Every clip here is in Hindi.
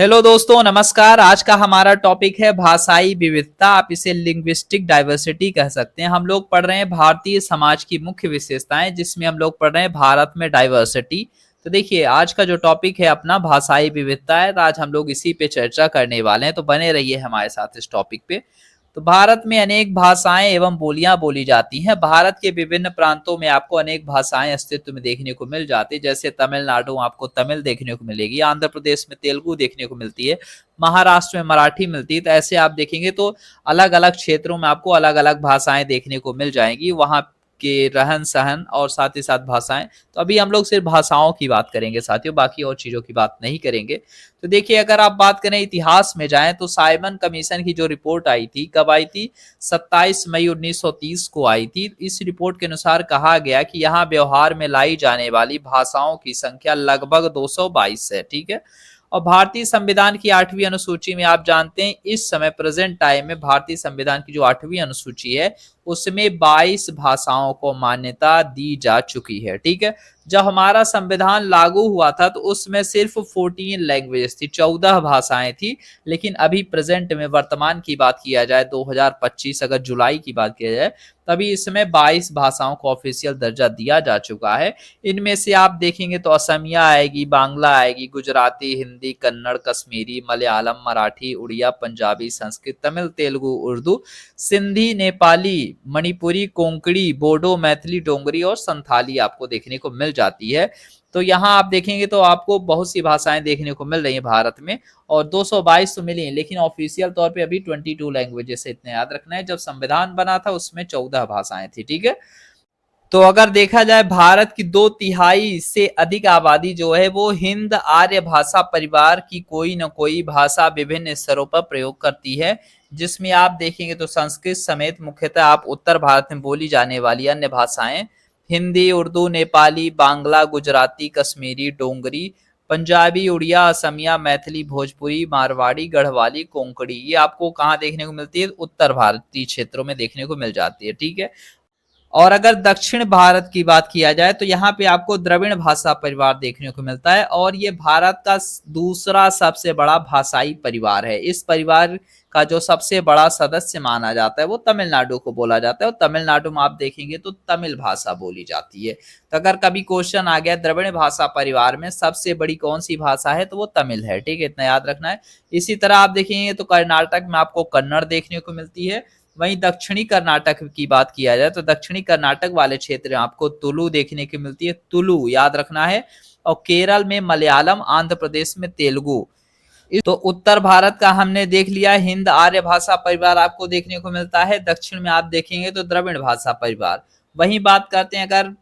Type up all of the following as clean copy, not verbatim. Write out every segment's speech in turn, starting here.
हेलो दोस्तों, नमस्कार। आज का हमारा टॉपिक है भाषाई विविधता। आप इसे लिंग्विस्टिक डाइवर्सिटी कह सकते हैं। हम लोग पढ़ रहे हैं भारतीय समाज की मुख्य विशेषताएं, जिसमें हम लोग पढ़ रहे हैं भारत में डाइवर्सिटी। तो देखिए, आज का जो टॉपिक है अपना भाषाई विविधता है, तो आज हम लोग इसी पे चर्चा करने वाले हैं। तो बने रहिए हमारे साथ इस टॉपिक पे। तो भारत में अनेक भाषाएं एवं बोलियां बोली जाती हैं। भारत के विभिन्न प्रांतों में आपको अनेक भाषाएं अस्तित्व में देखने को मिल जाती है। जैसे तमिलनाडु में आपको तमिल देखने को मिलेगी, आंध्र प्रदेश में तेलुगु देखने को मिलती है, महाराष्ट्र में मराठी मिलती है। तो ऐसे आप देखेंगे तो अलग अलग क्षेत्रों में आपको अलग अलग भाषाएं देखने को मिल जाएंगी, वहां के रहन सहन और साथ ही साथ भाषाएं। तो अभी हम लोग सिर्फ भाषाओं की बात करेंगे साथियों, बाकी और चीजों की बात नहीं करेंगे। तो देखिए, अगर आप बात करें इतिहास में जाएं तो साइमन कमीशन की जो रिपोर्ट आई थी, कब आई थी? 27 मई 1930 को आई थी। इस रिपोर्ट के अनुसार कहा गया कि यहाँ व्यवहार में लाई जाने वाली भाषाओं की संख्या लगभग 222 है। ठीक है। और भारतीय संविधान की 8वीं अनुसूची में आप जानते हैं, इस समय प्रेजेंट टाइम में भारतीय संविधान की जो 8वीं अनुसूची है उसमें 22 भाषाओं को मान्यता दी जा चुकी है। ठीक है। जब हमारा संविधान लागू हुआ था तो उसमें सिर्फ 14 लैंग्वेज थी, 14 भाषाएं थी। लेकिन अभी प्रेजेंट में वर्तमान की बात किया जाए, 2025 अगर जुलाई की बात किया जाए, तभी इसमें 22 भाषाओं को ऑफिशियल दर्जा दिया जा चुका है। इनमें से आप देखेंगे तो असमिया आएगी, बांग्ला आएगी, गुजराती, हिंदी, कन्नड़, कश्मीरी, मलयालम, मराठी, उड़िया, पंजाबी, संस्कृत, तमिल, तेलुगु, उर्दू, सिंधी, नेपाली, मणिपुरी, कोंकणी, बोडो, मैथिली, डोंगरी और संथाली आपको देखने को मिल जाती है। तो यहाँ आप देखेंगे तो आपको बहुत सी भाषाएं देखने को मिल रही हैं भारत में, और 222 तो मिली हैं, लेकिन ऑफिशियल तौर पे अभी 22 लैंग्वेजेस है, इतने याद रखना है। जब संविधान बना था उसमें 14 भाषाएं थी। ठीक है। तो अगर देखा जाए, भारत की 2/3 से अधिक आबादी जो है वो हिंद आर्य भाषा परिवार की कोई न कोई भाषा विभिन्न स्तरों पर प्रयोग करती है, जिसमें आप देखेंगे तो संस्कृत समेत मुख्यतः आप उत्तर भारत में बोली जाने वाली अन्य भाषाएं हिंदी, उर्दू, नेपाली, बांग्ला, गुजराती, कश्मीरी, डोंगरी, पंजाबी, उड़िया, असमिया, मैथिली, भोजपुरी, मारवाड़ी, गढ़वाली, कोंकणी, ये आपको कहाँ देखने को मिलती है? उत्तर भारतीय क्षेत्रों में देखने को मिल जाती है। ठीक है। और अगर दक्षिण भारत की बात किया जाए तो यहाँ पे आपको द्रविड़ भाषा परिवार देखने को मिलता है, और ये भारत का दूसरा सबसे बड़ा भाषाई परिवार है। इस परिवार का जो सबसे बड़ा सदस्य माना जाता है वो तमिलनाडु को बोला जाता है, और तमिलनाडु में आप देखेंगे तो तमिल भाषा बोली जाती है। तो अगर कभी क्वेश्चन आ गया द्रविड़ भाषा परिवार में सबसे बड़ी कौन सी भाषा है, तो वो तमिल है। ठीक है, इतना याद रखना है। इसी तरह आप देखेंगे तो कर्नाटक में आपको कन्नड़ देखने को मिलती है। वहीं दक्षिणी कर्नाटक की बात किया जाए तो दक्षिणी कर्नाटक वाले क्षेत्र में आपको तुलु देखने को मिलती है, तुलु याद रखना है। और केरल में मलयालम, आंध्र प्रदेश में तेलुगु। तो उत्तर भारत का हमने देख लिया, हिंद आर्य भाषा परिवार आपको देखने को मिलता है। दक्षिण में आप देखेंगे तो द्रविड़ भाषा परिवार। वहीं बात करते हैं अगर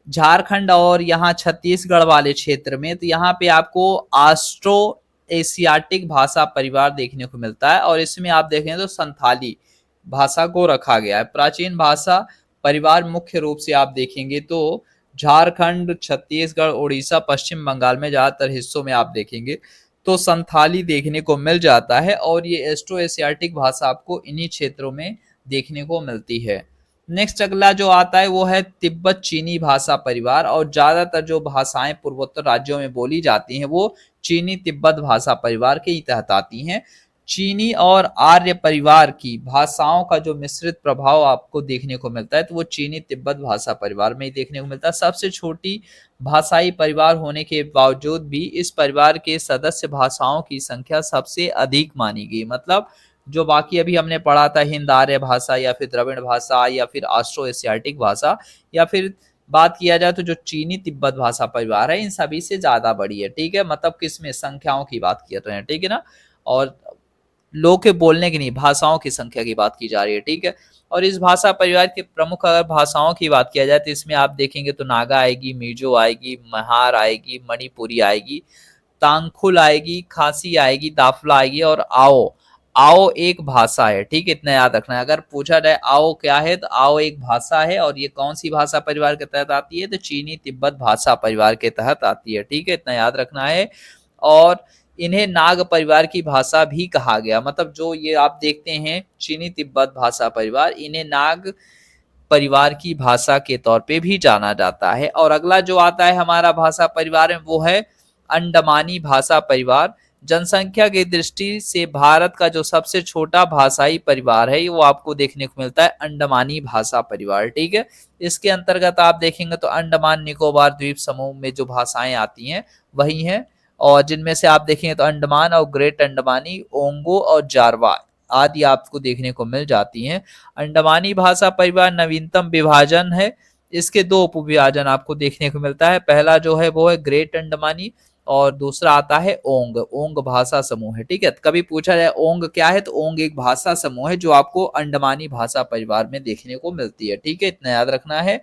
झारखंड और यहाँ छत्तीसगढ़ वाले क्षेत्र में, तो यहाँ पे आपको ऑस्ट्रो एशियाटिक भाषा परिवार देखने को मिलता है, और इसमें आप देखें तो संथाली भाषा को रखा गया है। प्राचीन भाषा परिवार मुख्य रूप से आप देखेंगे तो झारखंड, छत्तीसगढ़, उड़ीसा, पश्चिम बंगाल में ज्यादातर हिस्सों में आप देखेंगे तो संथाली देखने को मिल जाता है, और ये एस्ट्रो एशियाटिक भाषा आपको इन्हीं क्षेत्रों में देखने को मिलती है। नेक्स्ट अगला जो आता है वो है तिब्बत चीनी भाषा परिवार, और ज्यादातर जो भाषाएं पूर्वोत्तर राज्यों में बोली जाती हैं वो चीनी तिब्बत भाषा परिवार के ही तहत आती हैं। चीनी और आर्य परिवार की भाषाओं का जो मिश्रित प्रभाव आपको देखने को मिलता है तो वो चीनी तिब्बत भाषा परिवार में ही देखने को मिलता है। सबसे छोटी भाषाई परिवार होने के बावजूद भी इस परिवार के सदस्य भाषाओं की संख्या सबसे अधिक मानी गई। मतलब जो बाकी अभी हमने पढ़ा था हिंद आर्य भाषा या फिर द्रविड़ भाषा या फिर ऑस्ट्रो एशियाटिक भाषा, या फिर बात किया जाए तो जो चीनी तिब्बत भाषा परिवार है, इन सभी से ज्यादा बड़ी है। ठीक है, मतलब किसमें संख्याओं की बात कर रहे हैं। ठीक है ना। और लोग के बोलने की नहीं, भाषाओं की संख्या की बात की जा रही है। ठीक है। और इस भाषा परिवार के प्रमुख अगर भाषाओं की बात किया जाए तो इसमें आप देखेंगे तो नागा आएगी, मिजो आएगी, महार आएगी, मणिपुरी आएगी, तांगखुल आएगी, खासी आएगी, दाफला आएगी, और आओ। आओ एक भाषा है। ठीक है, इतना याद रखना है। अगर पूछा जाए आओ क्या है, तो आओ एक भाषा है, और ये कौन सी भाषा परिवार के तहत आती है, तो चीनी तिब्बत भाषा परिवार के तहत आती है। ठीक है, इतना याद रखना है। और इन्हें नाग परिवार की भाषा भी कहा गया। मतलब जो ये आप देखते हैं चीनी तिब्बत भाषा परिवार, इन्हें नाग परिवार की भाषा के तौर पे भी जाना जाता है। और अगला जो आता है हमारा भाषा परिवार में वो है अंडमानी भाषा परिवार, जनसंख्या की दृष्टि से भारत का जो सबसे छोटा भाषाई परिवार है वो आपको देखने को मिलता है अंडमानी भाषा परिवार। ठीक है, इसके अंतर्गत आप देखेंगे तो अंडमान निकोबार द्वीप समूह में जो भाषाएं आती हैं वही हैं, और जिनमें से आप देखेंगे तो अंडमान और ग्रेट अंडमानी, ओंगो और जारवा आदि आपको देखने को मिल जाती हैं। अंडमानी भाषा परिवार नवीनतम विभाजन है, इसके दो उपविभाजन आपको देखने को मिलता है। पहला जो है वो है ग्रेट अंडमानी और दूसरा आता है ओंग। ओंग भाषा समूह है। ठीक है, कभी पूछा जाए ओंग क्या है, तो ओंग एक भाषा समूह है जो आपको अंडमानी भाषा परिवार में देखने को मिलती है। ठीक है, इतना याद रखना है।